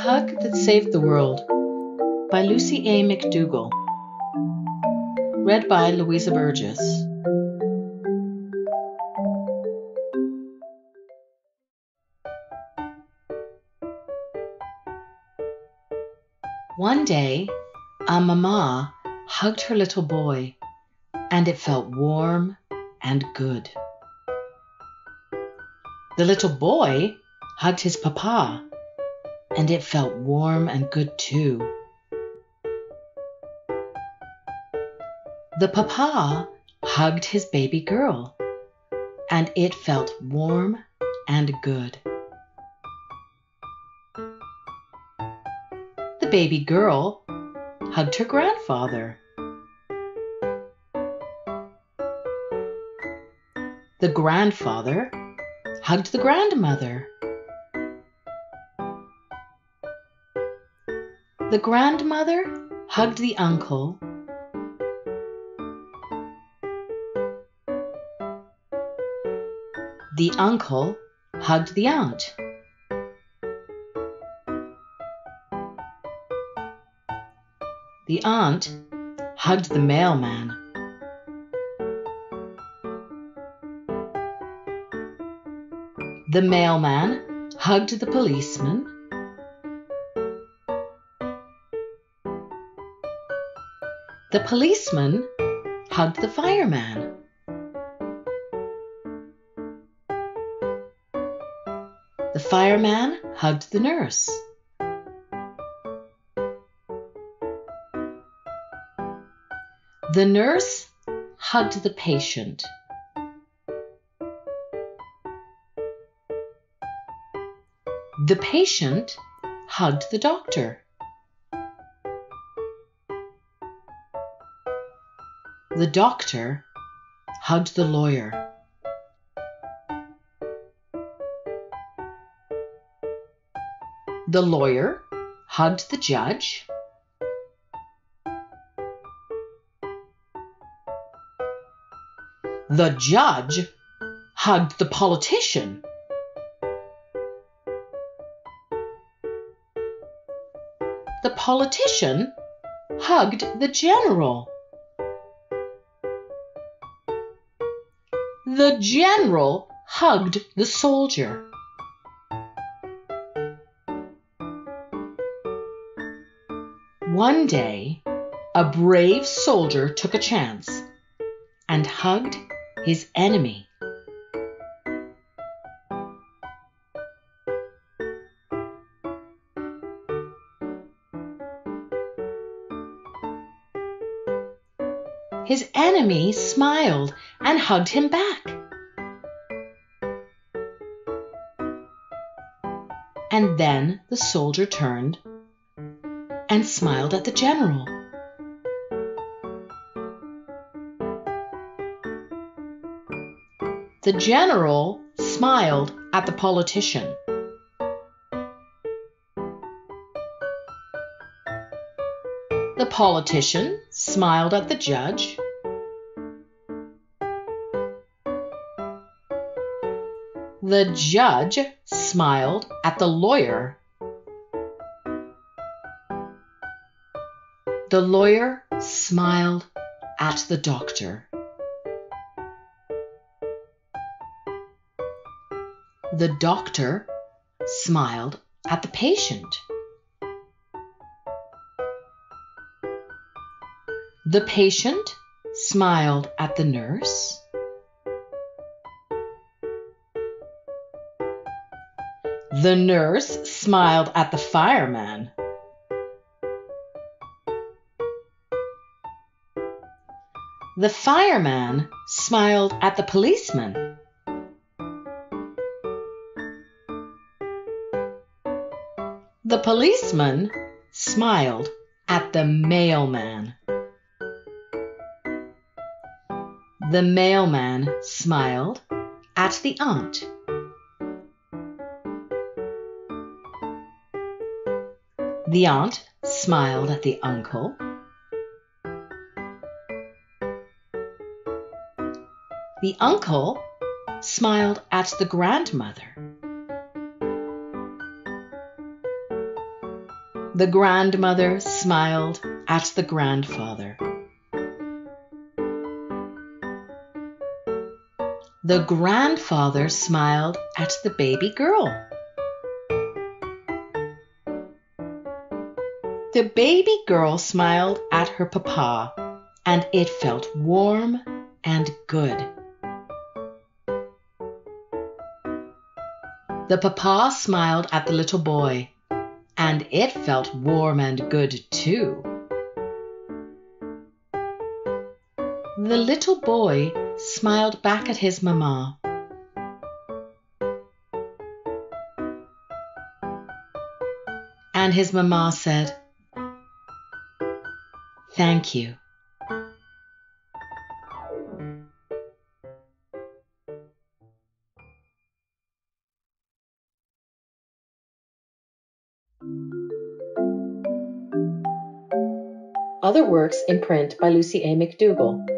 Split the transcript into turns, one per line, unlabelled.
Hug That Saved the World by Lucy A. MacDougall. Read by Louisa Burgess. One day, a mama hugged her little boy, and it felt warm and good. The little boy hugged his papa, and it felt warm and good too. The papa hugged his baby girl, and it felt warm and good. The baby girl hugged her grandfather. The grandfather hugged the grandmother. The grandmother hugged the uncle. The uncle hugged the aunt. The aunt hugged the mailman. The mailman hugged the policeman. The policeman hugged the fireman. The fireman hugged the nurse. The nurse hugged the patient. The patient hugged the doctor. The doctor hugged the lawyer. The lawyer hugged the judge. The judge hugged the politician. The politician hugged the general. The general hugged the soldier. One day, a brave soldier took a chance and hugged his enemy. His enemy smiled and hugged him back. And then the soldier turned and smiled at the general. The general smiled at the politician. The politician smiled at the judge. The judge smiled at the lawyer. The lawyer smiled at the doctor. The doctor smiled at the patient. The patient smiled at the nurse. The nurse smiled at the fireman. The fireman smiled at the policeman. The policeman smiled at the mailman. The mailman smiled at the aunt. The aunt smiled at the uncle. The uncle smiled at the grandmother. The grandmother smiled at the grandfather. The grandfather smiled at the baby girl. The baby girl smiled at her papa, and it felt warm and good. The papa smiled at the little boy, and it felt warm and good too. The little boy smiled back at his mama. And his mama said, "Thank you." Other works in print by Lucy A. MacDougall.